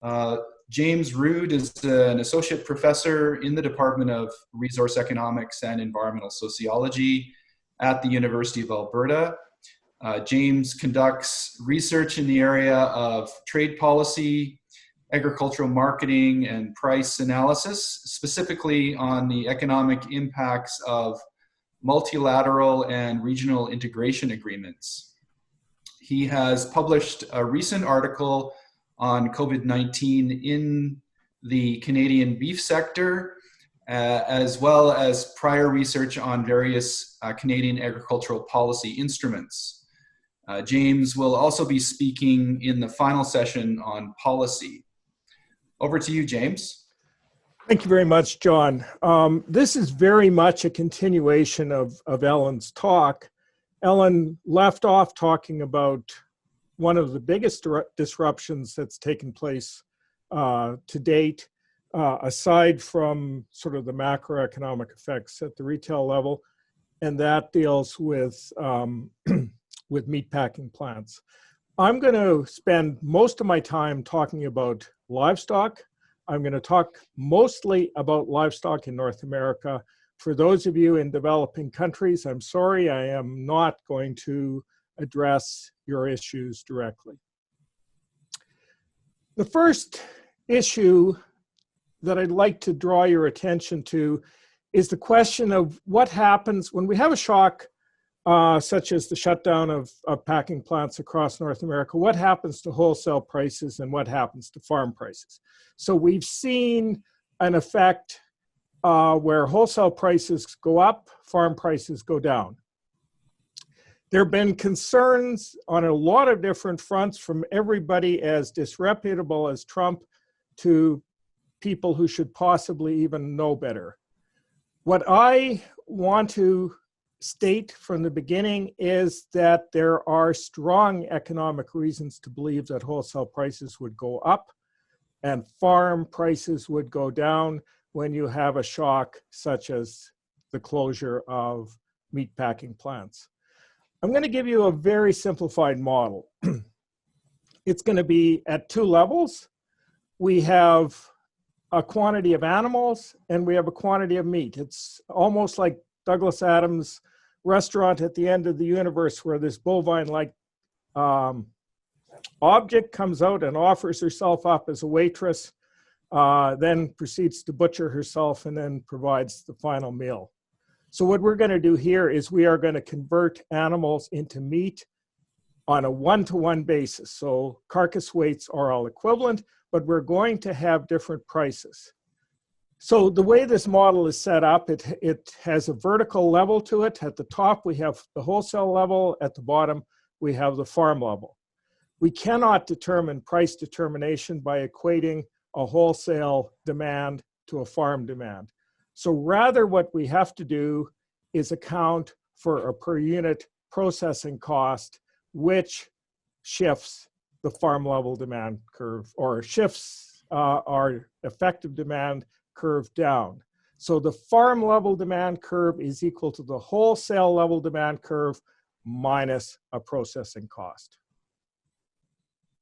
Uh, James Rood is an associate professor in the Department of Resource Economics and Environmental Sociology at the University of Alberta. James conducts research in the area of trade policy, agricultural marketing, and price analysis, specifically on the economic impacts of multilateral and regional integration agreements. He has published a recent article on COVID-19 in the Canadian beef sector, as well as prior research on various Canadian agricultural policy instruments. James will also be speaking in the final session on policy. Over to you, James. Thank you very much, John. This is very much a continuation of Ellen's talk. Ellen left off talking about one of the biggest disruptions that's taken place to date, aside from sort of the macroeconomic effects at the retail level, and that deals with, with meatpacking plants. I'm going to spend most of my time talking about livestock. I'm going to talk mostly about livestock in North America. For those of you in developing countries, I'm sorry, I am not going to address your issues directly. The first issue that I'd like to draw your attention to is the question of what happens when we have a shock such as the shutdown of packing plants across North America. What happens to wholesale prices and what happens to farm prices? So we've seen an effect where wholesale prices go up, farm prices go down. There have been concerns on a lot of different fronts, from everybody as disreputable as Trump to people who should possibly even know better. What I want to state from the beginning is that there are strong economic reasons to believe that wholesale prices would go up and farm prices would go down when you have a shock such as the closure of meatpacking plants. I'm going to give you a very simplified model. It's going to be at two levels. We have a quantity of animals and we have a quantity of meat. It's almost like Douglas Adams' restaurant at the end of the universe, where this bovine-like object comes out and offers herself up as a waitress, then proceeds to butcher herself and then provides the final meal. So what we're going to do here is we are going to convert animals into meat on a one-to-one basis. So carcass weights are all equivalent, but we're going to have different prices. So the way this model is set up, it has a vertical level to it. At the top, we have the wholesale level. At the bottom, we have the farm level. We cannot determine price determination by equating a wholesale demand to a farm demand. So rather, what we have to do is account for a per unit processing cost, which shifts the farm level demand curve, or shifts our effective demand curve down. So the farm level demand curve is equal to the wholesale level demand curve minus a processing cost.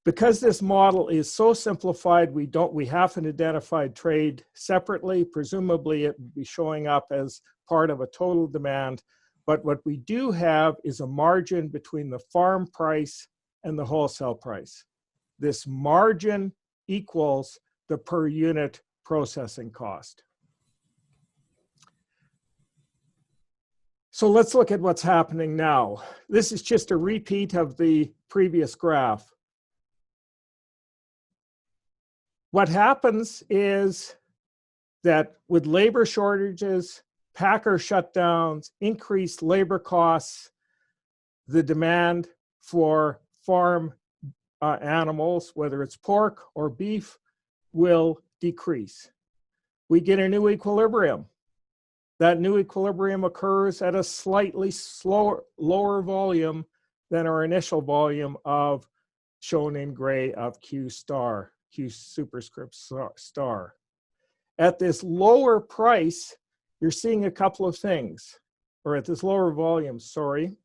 Because this model is so simplified, we haven't identified trade separately. Presumably it would be showing up as part of a total demand. But what we do have is a margin between the farm price and the wholesale price. This margin equals the per unit processing cost. So let's look at what's happening now. This is just a repeat of the previous graph. What happens is that with labor shortages, packer shutdowns, increased labor costs, the demand for farm animals, whether it's pork or beef, will decrease. We get a new equilibrium. That new equilibrium occurs at a slightly lower volume than our initial volume of, shown in gray, of Q star, Q superscript star. At this lower price, you're seeing a couple of things, or at this lower volume, sorry.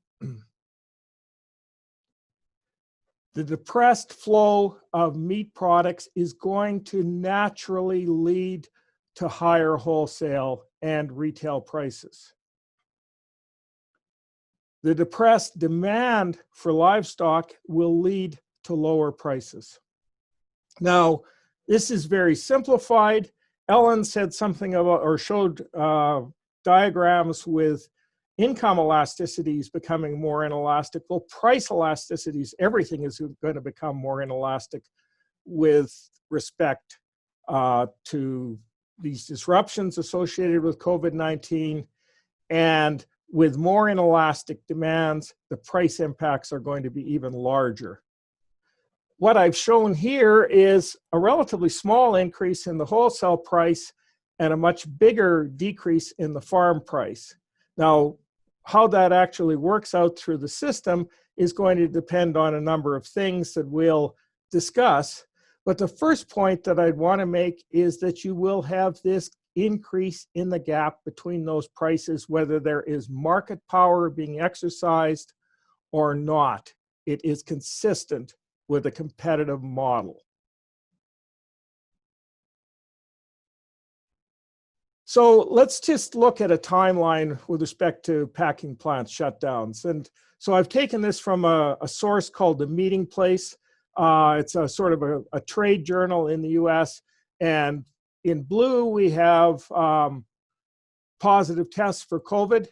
The depressed flow of meat products is going to naturally lead to higher wholesale and retail prices. The depressed demand for livestock will lead to lower prices. Now, this is very simplified. Ellen said something about, or showed diagrams with income elasticities becoming more inelastic. Well, price elasticities, everything is going to become more inelastic with respect to these disruptions associated with COVID-19, and with more inelastic demands, the price impacts are going to be even larger. What I've shown here is a relatively small increase in the wholesale price and a much bigger decrease in the farm price. Now, how that actually works out through the system is going to depend on a number of things that we'll discuss. But the first point that I'd want to make is that you will have this increase in the gap between those prices, whether there is market power being exercised or not. It is consistent with a competitive model. So let's just look at a timeline with respect to packing plant shutdowns. And so I've taken this from a source called The Meeting Place. It's a sort of a trade journal in the US. And in blue, we have positive tests for COVID.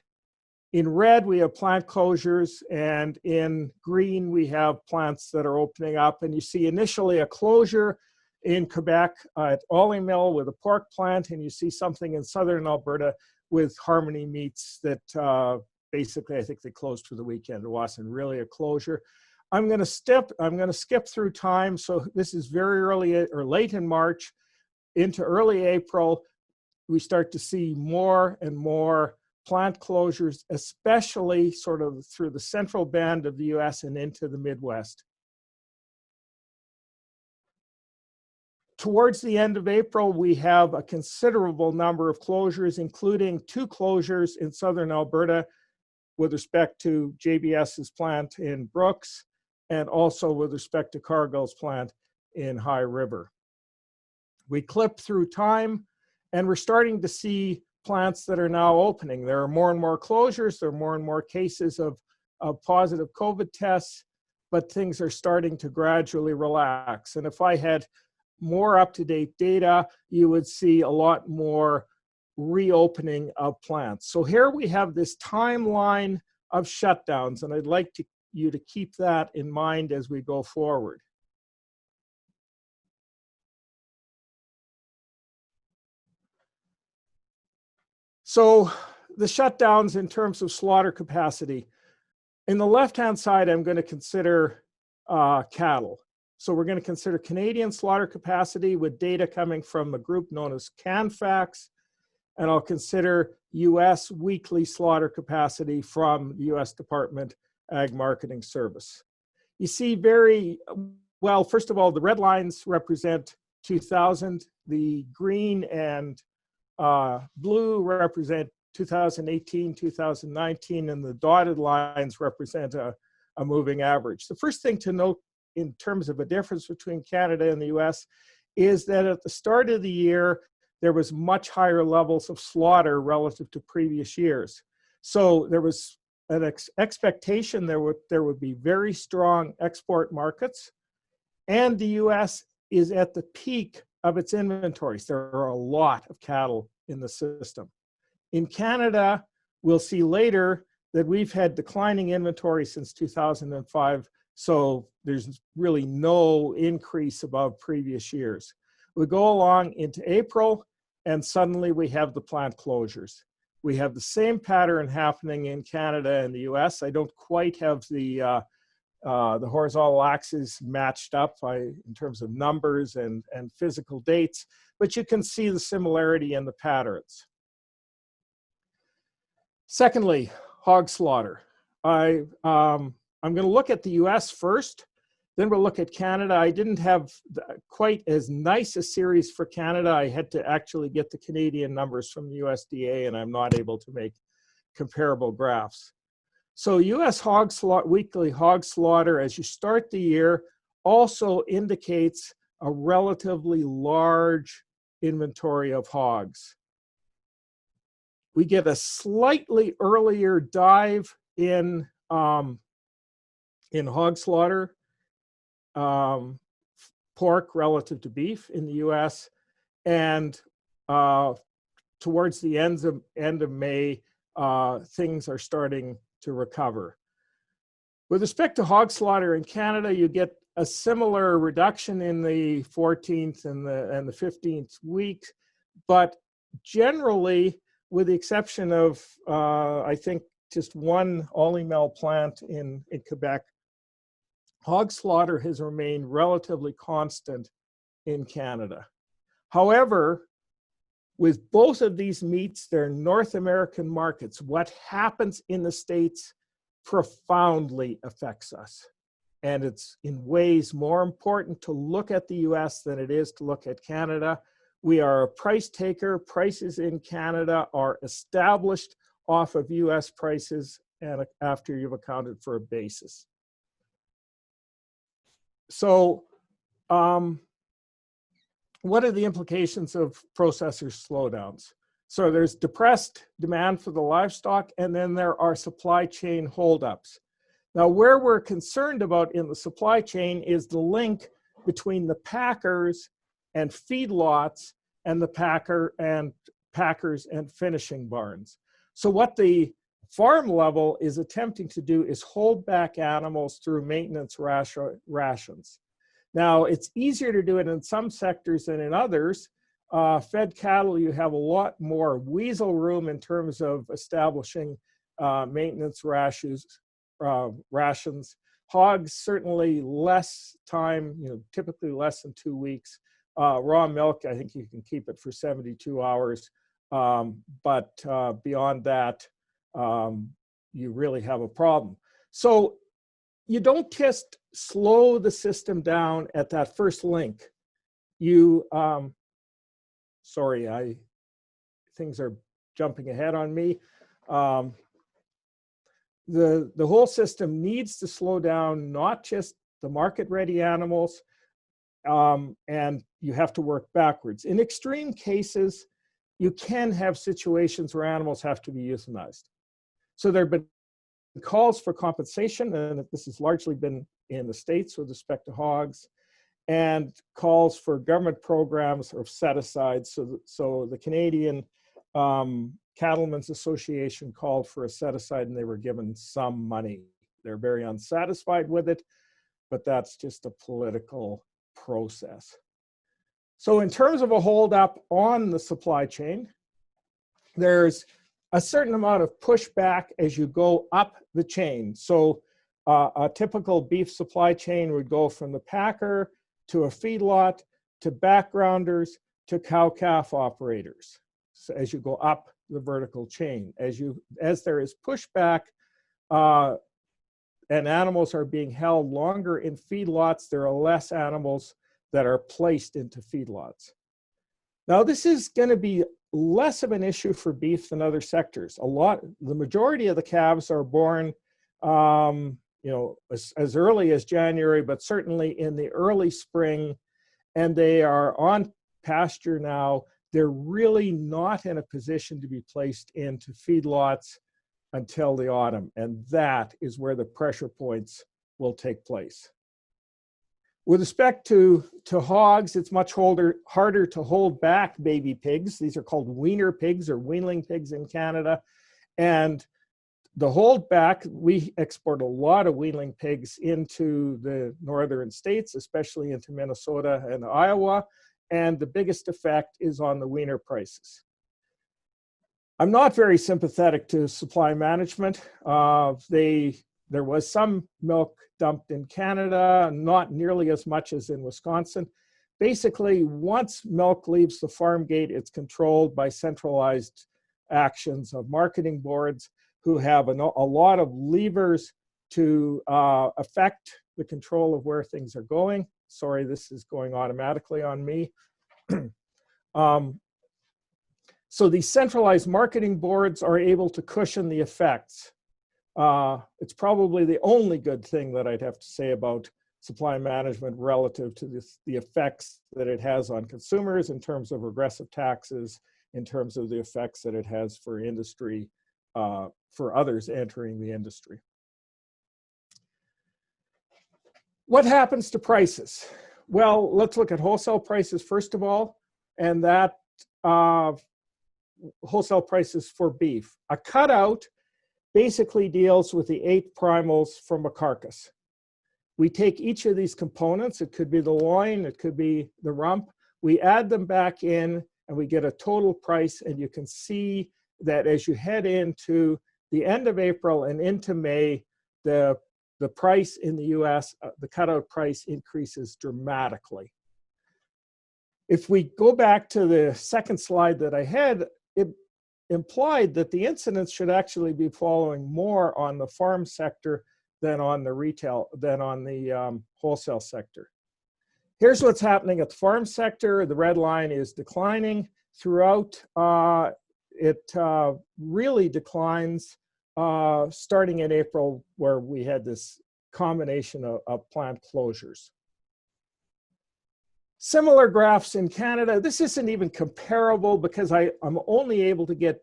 In red, we have plant closures. And in green, we have plants that are opening up. And you see initially a closure in Quebec at Ollie Mill with a pork plant, and you see something in southern Alberta with Harmony Meats that basically I think they closed for the weekend. It wasn't really a closure. I'm going to skip through time. So this is very early or late in March into early April. We start to see more and more plant closures, especially sort of through the central band of the US and into the Midwest. Towards the end of April, we have a considerable number of closures, including 2 closures in southern Alberta with respect to JBS's plant in Brooks, and also with respect to Cargill's plant in High River. We clip through time, and we're starting to see plants that are now opening. There are more and more closures, there are more and more cases of positive COVID tests, but things are starting to gradually relax. And if I had more up-to-date data, you would see a lot more reopening of plants. So here we have this timeline of shutdowns, and I'd like you to keep that in mind as we go forward. So the shutdowns in terms of slaughter capacity. In the left-hand side, I'm going to consider cattle. So we're going to consider Canadian slaughter capacity with data coming from a group known as CanFax, and I'll consider US weekly slaughter capacity from the US Department Ag Marketing Service. You see very well, first of all, the red lines represent 2000, the green and blue represent 2018, 2019, and the dotted lines represent a moving average. The first thing to note in terms of a difference between Canada and the US is that at the start of the year, there was much higher levels of slaughter relative to previous years. So there was an expectation there would be very strong export markets, and the US is at the peak of its inventories. There are a lot of cattle in the system. In Canada, we'll see later that we've had declining inventory since 2005. So there's really no increase above previous years. We go along into April, and suddenly we have the plant closures. We have the same pattern happening in Canada and the US. I don't quite have the horizontal axes matched up in terms of numbers and physical dates, but you can see the similarity in the patterns. Secondly, hog slaughter. I'm going to look at the US first, then we'll look at Canada. I didn't have quite as nice a series for Canada. I had to actually get the Canadian numbers from the USDA, and I'm not able to make comparable graphs. So US weekly hog slaughter as you start the year also indicates a relatively large inventory of hogs. We get a slightly earlier dive in hog slaughter, pork relative to beef in the US, and towards the end of May, things are starting to recover. With respect to hog slaughter in Canada, you get a similar reduction in the 14th and the 15th week, but generally, with the exception of, I think, just one Olymel plant in Quebec, hog slaughter has remained relatively constant in Canada. However, with both of these meats, they're North American markets. What happens in the States profoundly affects us. And it's in ways more important to look at the US than it is to look at Canada. We are a price taker. Prices in Canada are established off of US prices and after you've accounted for a basis. So what are the implications of processors' slowdowns? So there's depressed demand for the livestock, and then there are supply chain holdups. Now, where we're concerned about in the supply chain is the link between the packers and feedlots and the packers and finishing barns. So what the farm level is attempting to do is hold back animals through maintenance rations. Now, it's easier to do it in some sectors than in others. Fed cattle, you have a lot more weasel room in terms of establishing maintenance rations. Hogs, certainly less time, typically less than 2 weeks. Raw milk, I think you can keep it for 72 hours. But beyond that, you really have a problem. So you don't just slow the system down at that first link. You, sorry, things are jumping ahead on me. The whole system needs to slow down, not just the market-ready animals, and you have to work backwards. In extreme cases, you can have situations where animals have to be euthanized. So there have been calls for compensation, and this has largely been in the States with respect to hogs, and calls for government programs of set-asides. So the Canadian Cattlemen's Association called for a set-aside, and they were given some money. They're very unsatisfied with it, but that's just a political process. So in terms of a holdup on the supply chain, there's a certain amount of pushback as you go up the chain. So a typical beef supply chain would go from the packer to a feedlot to backgrounders to cow-calf operators. So as you go up the vertical chain, as there is pushback and animals are being held longer in feedlots, there are less animals that are placed into feedlots. Now, this is going to be less of an issue for beef than other sectors. The majority of the calves are born, as early as January, but certainly in the early spring, and they are on pasture now. They're really not in a position to be placed into feedlots until the autumn, and that is where the pressure points will take place. With respect to hogs, it's much harder to hold back baby pigs. These are called weaner pigs or weanling pigs in Canada. And the hold back, we export a lot of weanling pigs into the northern states, especially into Minnesota and Iowa. And the biggest effect is on the weaner prices. I'm not very sympathetic to supply management. There was some milk dumped in Canada, not nearly as much as in Wisconsin. Basically, once milk leaves the farm gate, it's controlled by centralized actions of marketing boards who have a lot of levers to affect the control of where things are going. Sorry, this is going automatically on me. So these centralized marketing boards are able to cushion the effects. It's probably the only good thing that I'd have to say about supply management relative to the effects that it has on consumers in terms of regressive taxes, in terms of the effects that it has for industry, for others entering the industry. What happens to prices? Well, let's look at wholesale prices first of all, and that wholesale prices for beef. A cutout basically deals with the 8 primals from a carcass. We take each of these components, it could be the loin, it could be the rump, we add them back in and we get a total price, and you can see that as you head into the end of April and into May, the price in the US, the cutout price increases dramatically. If we go back to the second slide that I had, it implied that the incidence should actually be following more on the farm sector than on the retail, than on the wholesale sector. Here's what's happening at the farm sector. The red line is declining throughout. It really declines starting in April, where we had this combination of plant closures. Similar graphs in Canada. This isn't even comparable because I'm only able to get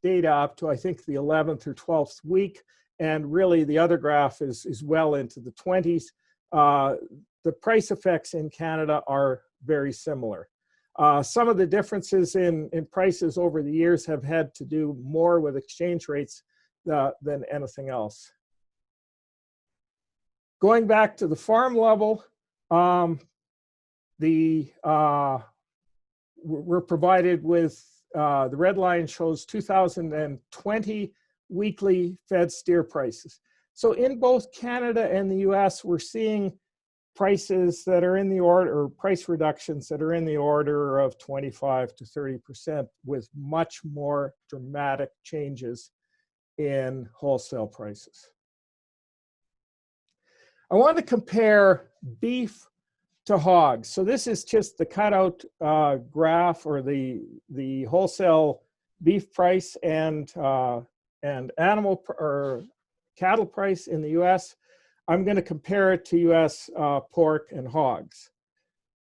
data up to, I think, the 11th or 12th week. And really the other graph is well into the 20s. The price effects in Canada are very similar. Some of the differences in prices over the years have had to do more with exchange rates than anything else. Going back to the farm level, we're provided with, the red line shows 2020 weekly fed steer prices. So in both Canada and the US, we're seeing prices that are in the order, or price reductions that are in the order of 25 to 30%, with much more dramatic changes in wholesale prices. I want to compare beef to hogs. So this is just the cutout graph, or the wholesale beef price and animal or cattle price in the US. I'm going to compare it to US pork and hogs.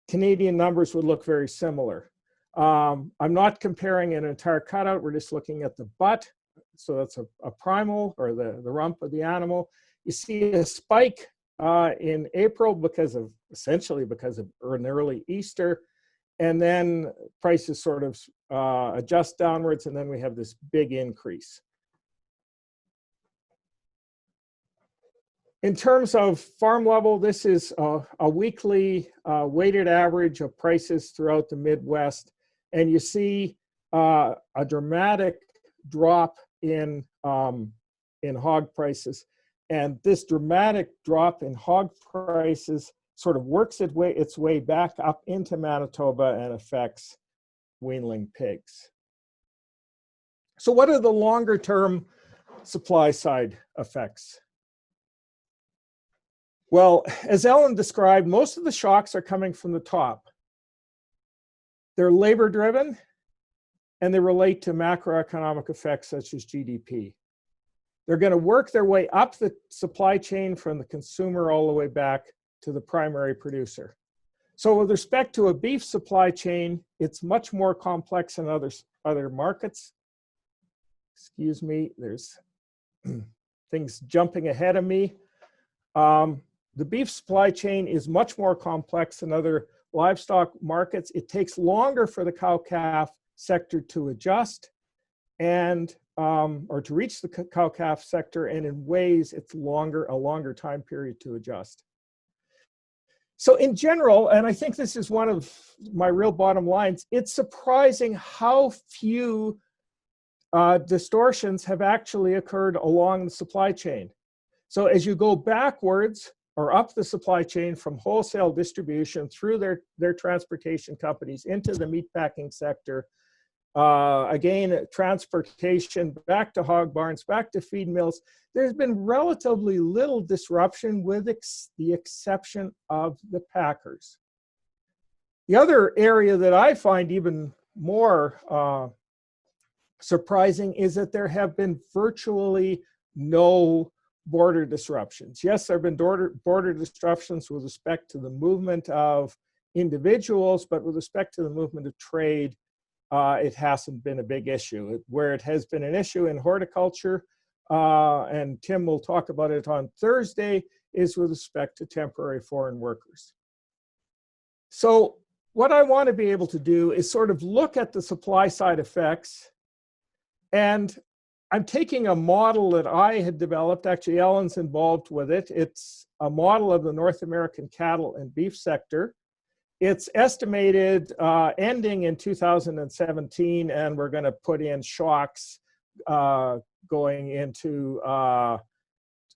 Canadian numbers would look very similar. I'm not comparing an entire cutout, we're just looking at the butt. So that's a primal, or the rump of the animal. You see a spike in April essentially because of an early Easter. And then prices sort of adjust downwards, and then we have this big increase. In terms of farm level, this is a weekly weighted average of prices throughout the Midwest. And you see a dramatic drop in hog prices. And this dramatic drop in hog prices sort of works its way back up into Manitoba and affects weanling pigs. So what are the longer term supply side effects? Well, as Ellen described, most of the shocks are coming from the top. They're labor driven, and they relate to macroeconomic effects such as GDP. They're going to work their way up the supply chain from the consumer all the way back to the primary producer. So with respect to a beef supply chain, it's much more complex than other markets. Excuse me, there's things jumping ahead of me. The beef supply chain is much more complex than other livestock markets. It takes longer for the cow-calf sector to adjust and or to reach the cow-calf sector, and in ways it's a longer time period to adjust. So in general, and I think this is one of my real bottom lines, it's surprising how few distortions have actually occurred along the supply chain. So as you go backwards or up the supply chain from wholesale distribution through their transportation companies into the meatpacking sector, again, transportation back to hog barns, back to feed mills, there's been relatively little disruption with the exception of the packers. The other area that I find even more surprising is that there have been virtually no border disruptions. Yes, there have been border disruptions with respect to the movement of individuals, but with respect to the movement of trade, it hasn't been a big issue. Where it has been an issue in horticulture, and Tim will talk about it on Thursday, is with respect to temporary foreign workers. So what I want to be able to do is sort of look at the supply side effects, and I'm taking a model that I had developed. Actually, Ellen's involved with it. It's a model of the North American cattle and beef sector. It's estimated ending in 2017, and we're going to put in shocks going into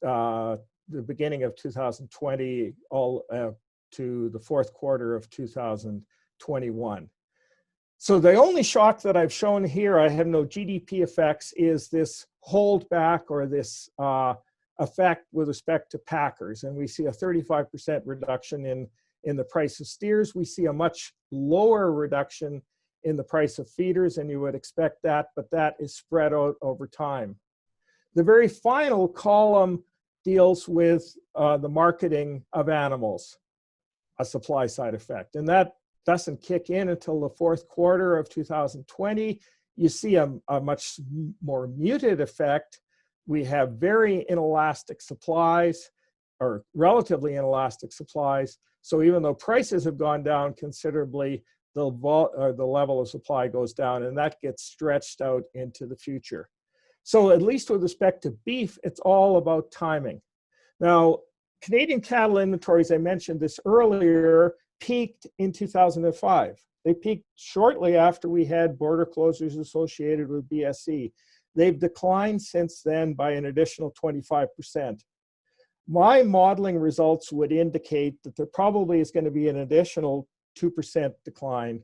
the beginning of 2020, all to the fourth quarter of 2021. So the only shock that I've shown here, I have no GDP effects, is this holdback or this effect with respect to packers. And we see a 35% reduction in the price of steers. We see a much lower reduction in the price of feeders, and you would expect that, but that is spread out over time. The very final column deals with the marketing of animals, a supply side effect. And that doesn't kick in until the fourth quarter of 2020. You see a much more muted effect. We have very inelastic supplies, or relatively inelastic supplies. So even though prices have gone down considerably, the level of supply goes down, and that gets stretched out into the future. So at least with respect to beef, it's all about timing. Now, Canadian cattle inventories, I mentioned this earlier, peaked in 2005. They peaked shortly after we had border closures associated with BSE. They've declined since then by an additional 25%. My modeling results would indicate that there probably is going to be an additional 2% decline,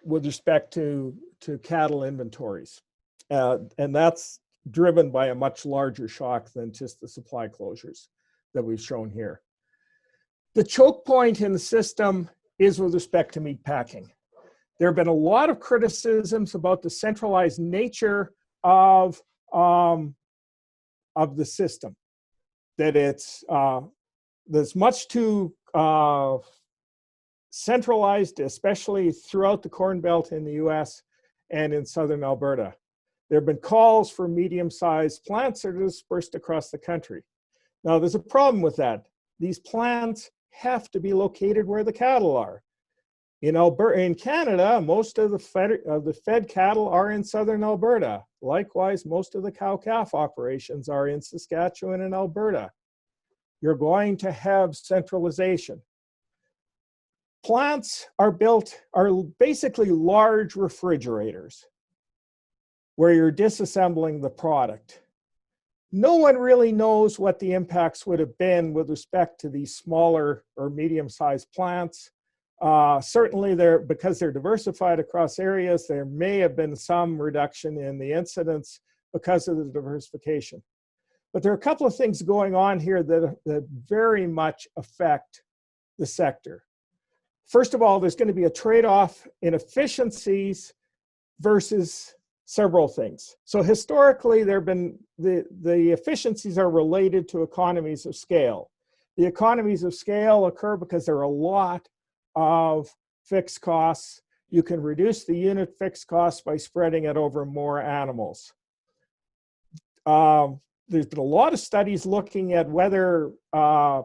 with respect to cattle inventories. And that's driven by a much larger shock than just the supply closures that we've shown here. The choke point in the system is with respect to meat packing. There have been a lot of criticisms about the centralized nature of the system, that there's much too centralized, especially throughout the Corn Belt in the US and in southern Alberta. There have been calls for medium-sized plants that are dispersed across the country. Now, there's a problem with that. These plants have to be located where the cattle are. In Canada, most of the fed cattle are in southern Alberta. Likewise, most of the cow-calf operations are in Saskatchewan and Alberta. You're going to have centralization. Plants are basically large refrigerators where you're disassembling the product. No one really knows what the impacts would have been with respect to these smaller or medium-sized plants. Certainly, because they're diversified across areas, there may have been some reduction in the incidence because of the diversification. But there are a couple of things going on here that very much affect the sector. First of all, there's going to be a trade-off in efficiencies versus several things. So historically, there have been the efficiencies are related to economies of scale. The economies of scale occur because there are a lot of fixed costs. You can reduce the unit fixed costs by spreading it over more animals. There's been a lot of studies looking at whether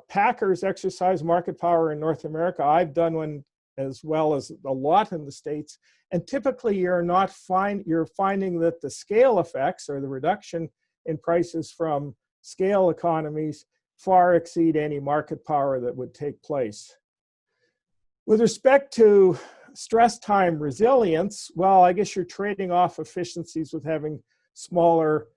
packers exercise market power in North America. I've done one as well as a lot in the States. And typically you're finding that the scale effects or the reduction in prices from scale economies far exceed any market power that would take place. With respect to stress time resilience, well, I guess you're trading off efficiencies with having smaller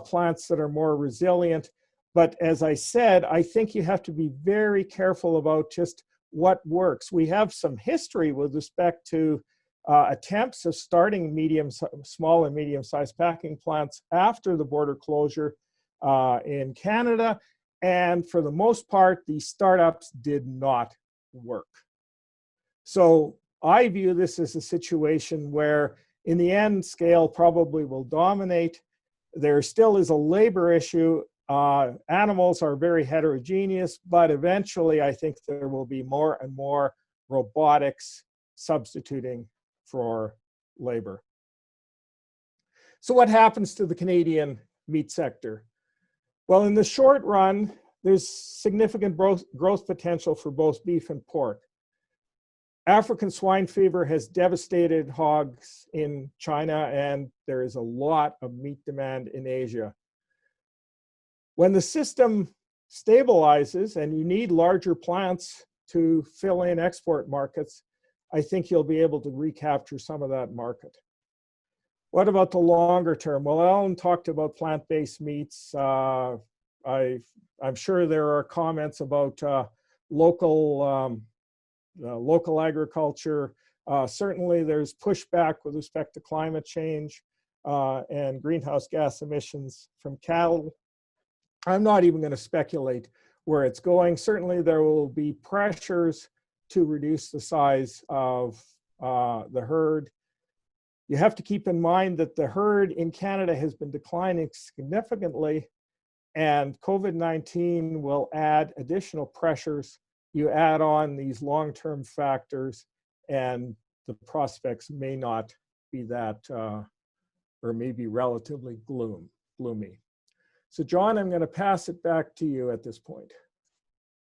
plants that are more resilient. But as I said, I think you have to be very careful about just what works. We have some history with respect to attempts of starting small and medium-sized packing plants after the border closure in Canada. And for the most part, these startups did not work. So I view this as a situation where in the end, scale probably will dominate. There still is a labor issue. Animals are very heterogeneous, but eventually I think there will be more and more robotics substituting for labor. So what happens to the Canadian meat sector? Well, in the short run, there's significant growth potential for both beef and pork. African swine fever has devastated hogs in China, and there is a lot of meat demand in Asia. When the system stabilizes and you need larger plants to fill in export markets, I think you'll be able to recapture some of that market. What about the longer term? Well, Alan talked about plant-based meats. I'm sure there are comments about local agriculture. Certainly there's pushback with respect to climate change and greenhouse gas emissions from cattle. I'm not even going to speculate where it's going. Certainly there will be pressures to reduce the size of the herd. You have to keep in mind that the herd in Canada has been declining significantly, and COVID-19 will add additional pressures. You add on these long-term factors, and the prospects may not be that, or may be relatively gloomy. So John, I'm going to pass it back to you at this point.